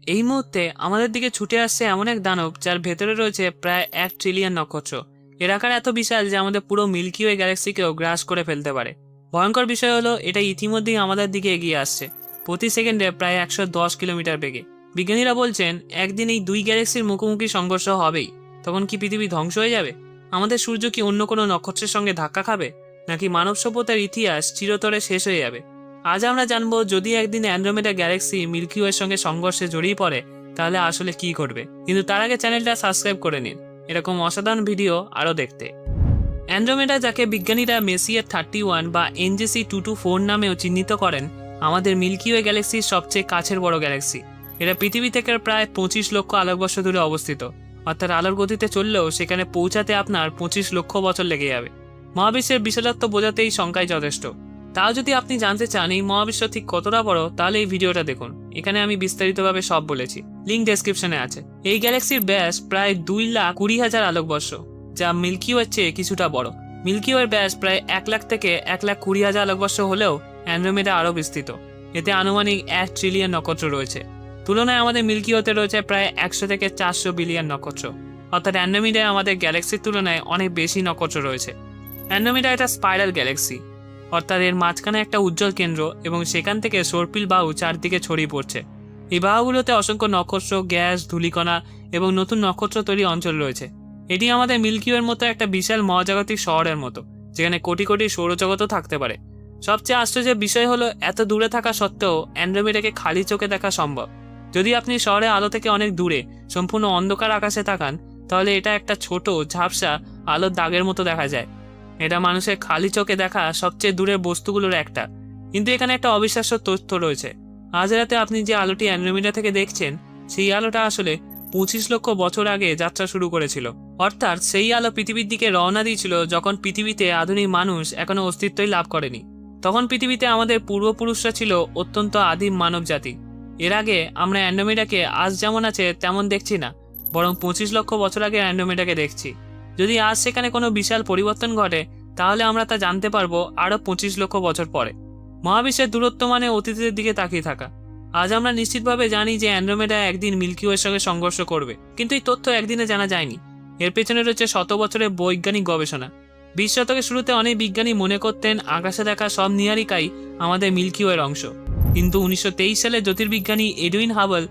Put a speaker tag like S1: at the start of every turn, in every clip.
S1: এই মুহূর্তে আমাদের দিকে ছুটে আসছে এমন এক দানব যার ভেতরে রয়েছে প্রায় 1 ট্রিলিয়ন নক্ষত্র। এর আকার এত বিশাল যে আমাদের পুরো মিল্কি ওয়ে গ্যালাক্সিকেও গ্রাস করে ফেলতে পারে। ভয়ঙ্কর বিষয় হলো এটা ইতিমধ্যেই আমাদের দিকে এগিয়ে আসছে, প্রতি সেকেন্ডে প্রায় 110 কিলোমিটার বেগে। বিজ্ঞানীরা বলছেন একদিন এই দুই গ্যালাক্সির মুখোমুখি সংঘর্ষ হবেই। তখন কি পৃথিবী ধ্বংস হয়ে যাবে? আমাদের সূর্য কি অন্য কোনো নক্ষত্রের সঙ্গে ধাক্কা খাবে, নাকি মানব সভ্যতার ইতিহাস চিরতরে শেষ হয়ে যাবে? আজ আমরা জানবো যদি একদিন অ্যান্ড্রোমেডা গ্যালাক্সি মিল্কি ওয়ের সঙ্গে সংঘর্ষে জড়িয়ে পড়ে তাহলে আসলে কি ঘটবে। কিন্তু তার আগে চ্যানেলটা সাবস্ক্রাইব করে নিন এরকম অসাধারণ ভিডিও আরও দেখতে। অ্যান্ড্রোমেডা, যাকে বিজ্ঞানীরা মেসিয়ার 31 বা NGC 224 নামেও চিহ্নিত করেন, আমাদের মিল্কি ওয়ে গ্যালাক্সির সবচেয়ে কাছের বড় গ্যালাক্সি। এটা পৃথিবী থেকে প্রায় 25 লক্ষ আলোকবর্ষ দূরে অবস্থিত, অর্থাৎ আলোর গতিতে চললেও সেখানে পৌঁছাতে আপনার 25 লক্ষ বছর লেগে যাবে। মহাবিশ্বের বিশালত্ব বোঝাতেই সংখ্যাই যথেষ্ট। তাও যদি আপনি জানতে চান এই মহাবিশ্ব ঠিক কতটা বড়, তাহলে এই ভিডিওটা দেখুন। এখানে আমি বিস্তারিতভাবে সব বলেছি, লিঙ্ক ডেসক্রিপশনে আছে। এই গ্যালাক্সির ব্যাস প্রায় 2,20,000 আলোকবর্ষ, যা মিল্কি ওয়ের চেয়ে কিছুটা বড়। মিল্কি ওয়ের ব্যাস প্রায় 1 লাখ থেকে 1,20,000 আলোকবর্ষ হলেও অ্যান্ড্রোমেডা আরও বিস্তৃত। এতে আনুমানিক 1 ট্রিলিয়ন নক্ষত্র রয়েছে। তুলনায় আমাদের মিল্কি ওয়েতে রয়েছে প্রায় 100 থেকে 400 বিলিয়ন নক্ষত্র, অর্থাৎ অ্যান্ড্রোমেডায় আমাদের গ্যালাক্সির তুলনায় অনেক বেশি নক্ষত্র রয়েছে। অ্যান্ড্রোমেডা একটা স্পাইরাল গ্যালাক্সি, অর্থাৎ এর মাঝখানে একটা উজ্জ্বল কেন্দ্র এবং সেখান থেকে সর্পিল বাহু চারদিকে ছড়িয়ে পড়ছে। এই বাহুগুলোতে অসংখ্য নক্ষত্র, গ্যাস, ধূলিকণা এবং নতুন নক্ষত্র তৈরি অঞ্চল রয়েছে। এটি আমাদের মিল্কি ওয়ের মতো একটা বিশাল মহাজাগতিক শহরের মতো, যেখানে কোটি কোটি সৌরজগতও থাকতে পারে। সবচেয়ে আশ্চর্যের বিষয় হলো এত দূরে থাকা সত্ত্বেও অ্যান্ড্রোমেডাকে খালি চোখে দেখা সম্ভব। যদি আপনি শহরের আলো থেকে অনেক দূরে সম্পূর্ণ অন্ধকার আকাশে তাকান, তাহলে এটা একটা ছোট ঝাপসা আলোর দাগের মতো দেখা যায়। এটা মানুষের খালি চোখে দেখা সবচেয়ে দূরের বস্তুগুলোর একটা। কিন্তু এখানে একটা অবিশ্বাস্য তথ্য রয়েছে। আজ রাতে আপনি যে আলোটি অ্যান্ড্রোমেডা থেকে দেখছেন, সেই আলোটা আসলে 25 লক্ষ বছর আগে যাত্রা শুরু করেছিল। অর্থাৎ সেই আলো পৃথিবীর দিকে রওনা দিয়েছিল যখন পৃথিবীতে আধুনিক মানুষ এখনো অস্তিত্বই লাভ করেনি। তখন পৃথিবীতে আমাদের পূর্বপুরুষরা ছিল অত্যন্ত আদিম মানব জাতি। এর আগে আমরা অ্যান্ড্রোমেডাকে আজ যেমন আছে তেমন দেখছি না, বরং 25 লক্ষ বছর আগে অ্যান্ড্রোমেডাকে দেখছি। যদি আজ সেখানে কোনো বিশাল পরিবর্তন ঘটে, তাহলে আমরা তা জানতে পারবো আরও 25 লক্ষ বছর পরে। মহাবিশ্বের দূরত্ব মানে অতীতের দিকে তাকিয়ে থাকা। আজ আমরা নিশ্চিতভাবে জানি যে অ্যান্ড্রোমেডা একদিন মিল্কি ওয়ের সঙ্গে সংঘর্ষ করবে, কিন্তু এই তথ্য একদিনে জানা যায়নি। এর পেছনে রয়েছে শত বছরের বৈজ্ঞানিক গবেষণা। 20 শতকের শুরুতে অনেক বিজ্ঞানী মনে করতেন আকাশে দেখা সব নীহারিকাই আমাদের মিল্কি ওয়ের অংশ। কিন্তু 1923 সালে জ্যোতির্বিজ্ঞানী এডুইন হাবল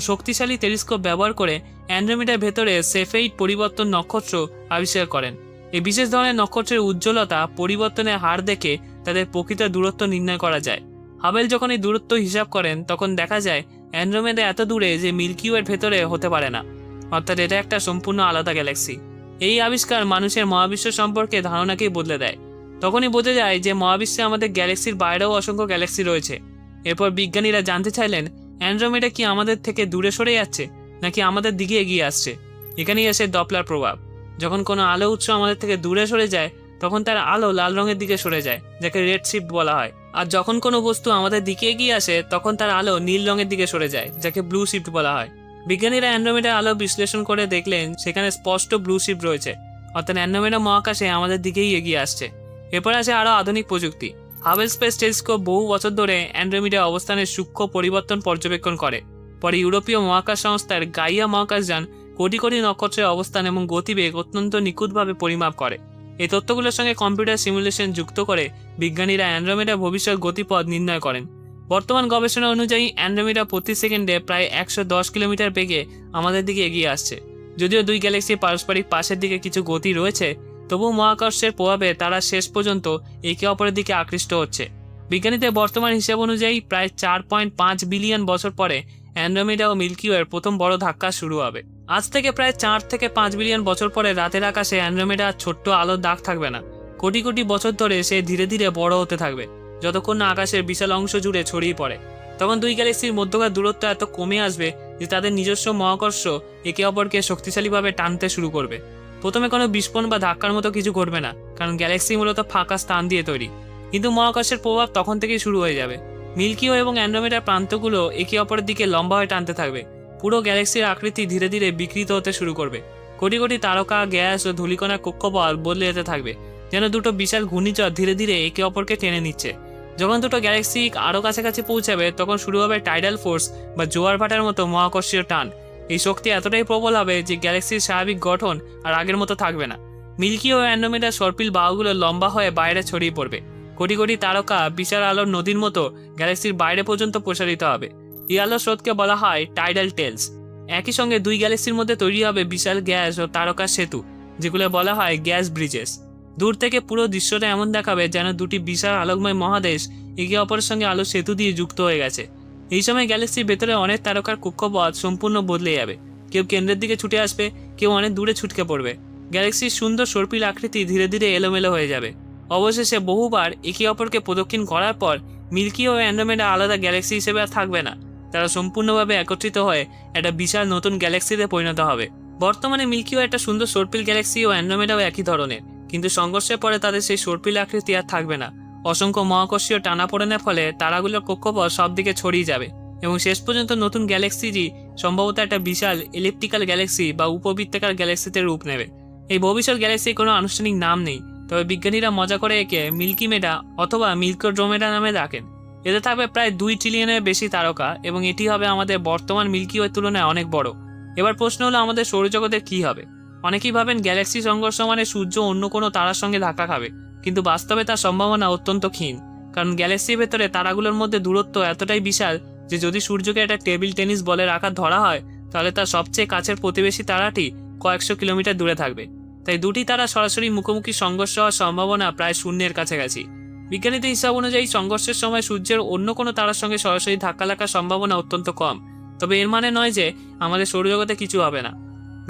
S1: শক্তিশালী টেলিস্কোপ ব্যবহার করে অ্যান্ড্রোমেডার ভেতরে সেফেইড পরিবর্তন নক্ষত্র আবিষ্কার করেন। এই বিশেষ ধরনের নক্ষত্রের উজ্জ্বলতা পরিবর্তনের হার দেখে তাদের প্রকৃত দূরত্ব নির্ণয় করা যায়। হাবেল যখন এই দূরত্ব হিসাব করেন, তখন দেখা যায় অ্যান্ড্রোমেডা এত দূরে যে মিল্কি ওয়ের ভেতরে হতে পারে না, অর্থাৎ এটা একটা সম্পূর্ণ আলাদা গ্যালাক্সি। এই আবিষ্কার মানুষের মহাবিশ্ব সম্পর্কে ধারণাকেই বদলে দেয়। তখনই বোঝা যায় যে মহাবিশ্বে আমাদের গ্যালাক্সির বাইরেও অসংখ্য গ্যালাক্সি রয়েছে। এরপর বিজ্ঞানীরা জানতে চাইলেন অ্যান্ড্রোমেডা কি আমাদের থেকে দূরে সরে যাচ্ছে, নাকি আমাদের দিকে এগিয়ে আসছে। এখানেই আসে ডপলার প্রভাব। যখন কোনো আলো উৎস আমাদের থেকে দূরে সরে যায়, তখন তার আলো লাল রঙের দিকে সরে যায়, যাকে রেড শিফট বলা হয়। আর যখন কোনো বস্তু আমাদের দিকে এগিয়ে আসে, তখন তার আলো নীল রঙের দিকে সরে যায়, যাকে ব্লু শিফট বলা হয়। বিজ্ঞানীরা অ্যান্ড্রোমেডার আলো বিশ্লেষণ করে দেখলেন সেখানে স্পষ্ট ব্লু শিফট রয়েছে, অর্থাৎ অ্যান্ড্রোমেডা মহাকাশে আমাদের দিকেই এগিয়ে আসছে। এরপর আসে আরও আধুনিক প্রযুক্তি। হাবেল স্পেস টেলিস্কোপ বহু বছর ধরে অ্যান্ড্রোমেডার অবস্থানের সূক্ষ্ম পরিবর্তন পর্যবেক্ষণ করে। পরে ইউরোপীয় মহাকাশ সংস্থার গাইয়া মহাকাশযান কোটি কোটি নক্ষত্রের অবস্থান এবং গতিবেগ অত্যন্ত নিখুঁতভাবে পরিমাপ করে। এই তথ্যগুলোর সঙ্গে কম্পিউটার সিমুলেশন যুক্ত করে বিজ্ঞানীরা অ্যান্ড্রোমেডার ভবিষ্যৎ গতিপথ নির্ণয় করেন। বর্তমান গবেষণা অনুযায়ী অ্যান্ড্রোমেডা প্রতি সেকেন্ডে প্রায় 110 কিলোমিটার বেগে আমাদের দিকে এগিয়ে আসছে। যদিও দুই গ্যালাক্সির পারস্পরিক পাশের দিকে কিছু গতি রয়েছে, তবুও মহাকর্ষের প্রভাবে তারা শেষ পর্যন্ত একে অপরের দিকে আকৃষ্ট হচ্ছে। বিজ্ঞানীদের বর্তমান হিসাব অনুযায়ী প্রায় 4.5 বিলিয়ন বছর পরে অ্যান্ড্রোমেডা ও মিল্কি ওয়ের প্রথম বড় ধাক্কা শুরু হবে। আজ থেকে প্রায় 4 থেকে 5 বিলিয়ন বছর পরে রাতের আকাশে অ্যান্ড্রোমেডা ছোট্ট আলোর দাগ থাকবে না। কোটি কোটি বছর ধরে সে ধীরে ধীরে বড় হতে থাকবে, যতক্ষণ না আকাশের বিশাল অংশ জুড়ে ছড়িয়ে পড়ে। তখন দুই গ্যালাক্সির মধ্যকার দূরত্ব এত কমে আসবে যে তাদের নিজস্ব মহাকর্ষ একে অপরকে শক্তিশালীভাবে টানতে শুরু করবে। প্রথমে কোনো বিস্ফোরণ বা ধাক্কার মতো কিছু ঘটবে না, কারণ গ্যালাক্সি মূলত ফাঁকা স্থান দিয়ে তৈরি। কিন্তু মহাকর্ষের প্রভাব তখন থেকেই শুরু হয়ে যাবে। মিল্কি ওয়ে এবং অ্যান্ড্রোমেডার প্রান্তগুলো একে অপরের দিকে লম্বা হয়ে টানতে থাকবে। পুরো গ্যালাক্সির আকৃতি ধীরে ধীরে বিকৃত হতে শুরু করবে। কোটি কোটি তারকা, গ্যাস ও ধূলিকণার কক্ষপথ বদলে যেতে থাকবে, যেন দুটো বিশাল ঘূর্ণিঝড় ধীরে ধীরে একে অপরকে টেনে নিচ্ছে। যখন দুটো গ্যালাক্সি আরও কাছাকাছি পৌঁছাবে তখন শুরু হবে টাইডাল ফোর্স বা জোয়ার ভাটার মতো মহাকর্ষীয় টান। এই শক্তি এতটাই প্রবল হবে যে গ্যালাক্সির স্বাভাবিক গঠন আর আগের মতো থাকবে না। মিল্কি ও অ্যান্ড্রোমেডার সর্পিল বাহুগুলো লম্বা হয়ে বাইরে ছড়িয়ে পড়বে। কোটি কোটি তারকা বিশাল আলোর নদীর মতো গ্যালাক্সির বাইরে পর্যন্ত প্রসারিত হবে। এই আলোর স্রোতকে বলা হয় টাইডাল টেলস। একই সঙ্গে দুই গ্যালাক্সির মধ্যে তৈরি হবে বিশাল গ্যাস ও তারকার সেতু, যেগুলো বলা হয় গ্যাস ব্রিজেস। দূর থেকে পুরো দৃশ্যটা এমন দেখাবে যেন দুটি বিশাল আলোকময় মহাদেশ একে অপরের সঙ্গে আলো সেতু দিয়ে যুক্ত হয়ে গেছে। এই সময় গ্যালাক্সির ভেতরে অনেক তারকার কক্ষপথ সম্পূর্ণ বদলে যাবে। কেউ কেন্দ্রের দিকে ছুটে আসবে, কেউ অনেক দূরে ছুটকে পড়বে। গ্যালাক্সির সুন্দর সর্পিল আকৃতি ধীরে ধীরে এলোমেলো হয়ে যাবে। অবশেষে বহুবার একে অপরকে প্রদক্ষিণ করার পর মিল্কি ও অ্যান্ড্রোমেডা আলাদা গ্যালাক্সি হিসেবে আর থাকবে না। তারা সম্পূর্ণভাবে একত্রিত হয়ে একটা বিশাল নতুন গ্যালাক্সিতে পরিণত হবে। বর্তমানে মিল্কিও একটা সুন্দর সর্পিল গ্যালাক্সি ও অ্যান্ড্রোমেডাও একই ধরনের, কিন্তু সংঘর্ষের পরে তাদের সেই সর্পিল আকৃতি আর থাকবে না। অসংখ্য মহাকর্ষীয় টানাপোড়েনের ফলে তারাগুলোর কক্ষপথ সব দিকে ছড়িয়ে যাবে এবং শেষ পর্যন্ত নতুন গ্যালাক্সিটি সম্ভবত একটা বিশাল ইলেকট্রিক্যাল গ্যালাক্সি বা উপবৃত্তাকার গ্যালাক্সিতে রূপ নেবে। এই ভবিষ্যৎ গ্যালাক্সির কোনো আনুষ্ঠানিক নাম নেই, তবে বিজ্ঞানীরা মজা করে একে মিল্কি মেডা অথবা মিল্কোড্রোমেডা নামে ডাকেন। এতে থাকবে প্রায় 2 ট্রিলিয়নের বেশি তারকা এবং এটি হবে আমাদের বর্তমান মিল্কি ওয়ের তুলনায় অনেক বড়। এবার প্রশ্ন হলো, আমাদের সৌরজগতের কী হবে? অনেকেই ভাবেন গ্যালাক্সি সংঘর্ষ মানে সূর্য অন্য কোনো তারার সঙ্গে ধাক্কা খাবে, কিন্তু বাস্তবে তার সম্ভাবনা অত্যন্ত ক্ষীণ। কারণ গ্যালাক্সির ভেতরে তারাগুলোর মধ্যে দূরত্ব এতটাই বিশাল যে যদি সূর্যকে একটা টেবিল টেনিস বলের আকার ধরা হয় তাহলে তার সবচেয়ে কাছের প্রতিবেশী তারাটি কয়েকশো কিলোমিটার দূরে থাকবে। তাই দুটি তারা সরাসরি মুখোমুখি সংঘর্ষ হওয়ার সম্ভাবনা প্রায় শূন্যের কাছাকাছি। বিজ্ঞানীদের হিসাব অনুযায়ী সংঘর্ষের সময় সূর্যের অন্য কোনো তারার সঙ্গে সরাসরি ধাক্কা লাগার সম্ভাবনা অত্যন্ত কম। তবে এর মানে নয় যে আমাদের সৌরজগতে কিছু হবে না।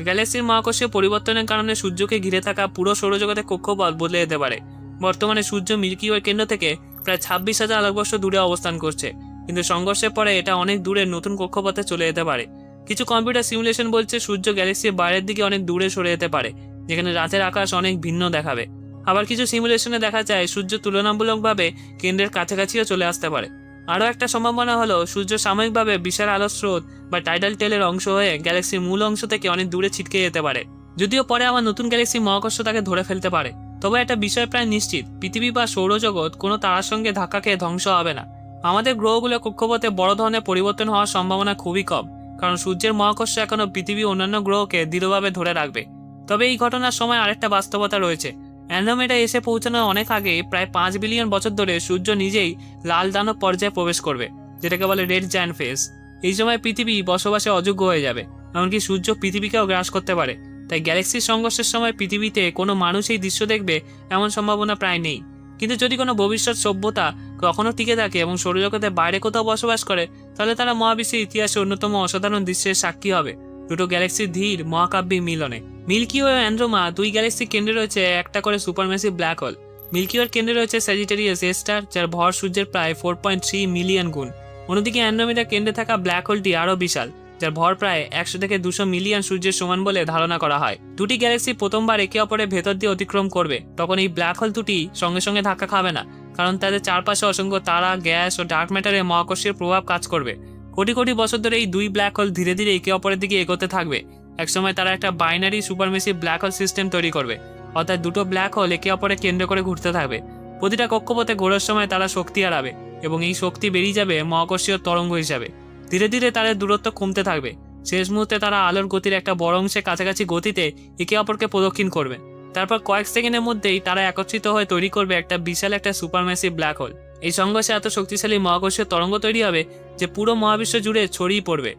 S1: গ্যালাক্সির মহাকর্ষীয় পরিবর্তনের কারণে সূর্যকে ঘিরে থাকা পুরো সৌরজগতের কক্ষপথ বদলে যেতে পারে। বর্তমানে সূর্য মিল্কি ওয়ে কেন্দ্র থেকে প্রায় 26,000 আলোকবর্ষ দূরে অবস্থান করছে, কিন্তু সংঘর্ষের পরে এটা অনেক দূরে নতুন কক্ষপথে চলে যেতে পারে। কিছু কম্পিউটার সিমুলেশন বলছে সূর্য গ্যালাক্সির বাইরের দিকে অনেক দূরে সরে যেতে পারে, যেখানে রাতের আকাশ অনেক ভিন্ন দেখাবে। আবার কিছু সিমুলেশনে দেখা যায় সূর্য তুলনামূলকভাবে কেন্দ্রের কাছাকাছিও চলে আসতে পারে। আরও একটা সম্ভাবনা হলো সূর্য সাময়িকভাবে বিশাল আলোর স্রোত বা টাইডাল টেলের অংশ হয়ে গ্যালাক্সির মূল অংশ থেকে অনেক দূরে ছিটকে যেতে পারে। যদিও পরে আবার নতুন গ্যালাক্সি মহাকর্ষ তাকে ধরে ফেলতে পারে, তবে একটা বিষয় প্রায় নিশ্চিত, পৃথিবী বা সৌরজগৎ কোনো তারার সঙ্গে ধাক্কা খেয়ে ধ্বংস হবে না। আমাদের গ্রহগুলোর কক্ষপথে বড় ধরনের পরিবর্তন হওয়ার সম্ভাবনা খুবই কম, কারণ সূর্যের মহাকর্ষ এখনও পৃথিবী অন্যান্য গ্রহকে দৃঢ়ভাবে ধরে রাখবে। তবে এই ঘটনার সময় আরেকটা বাস্তবতা রয়েছে। অ্যান্ড্রোমেডা এসে পৌঁছানোর অনেক আগে প্রায় 5 বিলিয়ন বছর ধরে সূর্য নিজেই লাল দানব পর্যায়ে প্রবেশ করবে, যেটাকে বলে রেড জায়ান্ট ফেজ। এই সময় পৃথিবী বসবাসে অযোগ্য হয়ে যাবে, এমনকি সূর্য পৃথিবীকেও গ্রাস করতে পারে। তাই গ্যালাক্সির সংঘর্ষের সময় পৃথিবীতে কোনো মানুষ এই দৃশ্য দেখবে এমন সম্ভাবনা প্রায় নেই। কিন্তু যদি কোনো ভবিষ্যৎ সভ্যতা কখনো টিকে থাকে এবং সৌরজগতের বাইরে কোথাও বসবাস করে, তাহলে তারা মহাবিশ্বের ইতিহাসে অন্যতম অসাধারণ দৃশ্যের সাক্ষী হবে, দুটো গ্যালাক্সির ধীর মহাকাব্যিক মিলনে। মিল্কি ওয়ে ও অ্যান্ড্রোমা দুই গ্যালাক্সির কেন্দ্রে রয়েছে একটা করে সুপারম্যাসিভ ব্ল্যাক হোল। মিল্কি ওয়ের কেন্দ্রে রয়েছে স্যাজিটেরিয়াস এ স্টার, যার ভর সূর্যের প্রায় 4.3 মিলিয়ন গুণ। অন্যদিকে অ্যান্ড্রোমেডার কেন্দ্রে থাকা ব্ল্যাক হোলটি আরও বিশাল, যার ভর প্রায় 100 থেকে 200 মিলিয়ন সূর্যের সমান বলে ধারণা করা হয়। দুটি গ্যালাক্সি প্রথমবার একে অপরের ভেতর দিয়ে অতিক্রম করবে, তখন এই ব্ল্যাক হোল দুটি সঙ্গে সঙ্গে ধাক্কা খাবে না, কারণ তাদের চারপাশে অসংখ্য তারা, গ্যাস ও ডার্ক ম্যাটারের মহাকর্ষীয় প্রভাব কাজ করবে। কোটি কোটি বছর ধরে এই দুই ব্ল্যাক হোল ধীরে ধীরে একে অপরের দিকে এগোতে থাকবে। একসময় তারা একটা বাইনারি সুপারমেসিভ ব্ল্যাক হোল সিস্টেম তৈরি করবে, অর্থাৎ দুটো ব্ল্যাক হোল একে অপরের কেন্দ্র করে ঘুরতে থাকবে। প্রতিটা কক্ষপথে ঘোরার সময় তারা শক্তি হারাবে এবং এই শক্তি বেরিয়ে যাবে মহাকর্ষীয় তরঙ্গ হিসাবে। ধীরে ধীরে তাদের দূরত্ব কমতে থাকবে। শেষ মুহূর্তে তারা আলোর গতির একটা বড় অংশে কাছাকাছি গতিতে একে অপরকে প্রদক্ষিণ করবে। তারপর কয়েক সেকেন্ডের মধ্যেই তারা একত্রিত হয়ে তৈরি করবে একটা বিশাল একটা সুপারম্যাসিভ ব্ল্যাক হোল। এই সংঘর্ষে এত শক্তিশালী মহাকর্ষীয় তরঙ্গ তৈরি হবে যে পুরো মহাবিশ্ব জুড়ে ছড়িয়ে পড়বে।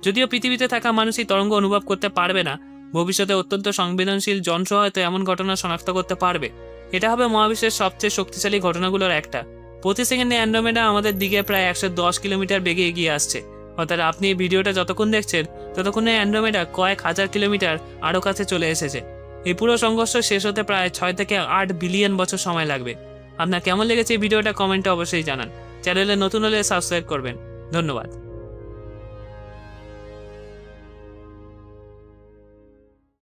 S1: যদিও পৃথিবীতে থাকা মানুষ এই তরঙ্গ অনুভব করতে পারবে না, ভবিষ্যতে অত্যন্ত সংবেদনশীল যন্ত্র হয়তো এমন ঘটনা শনাক্ত করতে পারবে। এটা হবে মহাবিশ্বের সবচেয়ে শক্তিশালী ঘটনাগুলোর একটা। প্রতি সেকেন্ডে অ্যান্ড্রোমেডা আমাদের দিকে প্রায় 110 কিলোমিটার বেগে এগিয়ে আসছে। অর্থাৎ আপনি এই ভিডিওটা যতক্ষণ দেখছেন ততক্ষণে অ্যান্ড্রোমেডা কয়েক হাজার কিলোমিটার আরও কাছে চলে এসেছে। এই পুরো সংঘর্ষ শেষ হতে প্রায় 6 থেকে 8 বিলিয়ন বছর সময় লাগবে। আপনার কেমন লেগেছে এই ভিডিওটা কমেন্টে অবশ্যই জানান। চ্যানেলে নতুন হলে সাবস্ক্রাইব করবেন। ধন্যবাদ।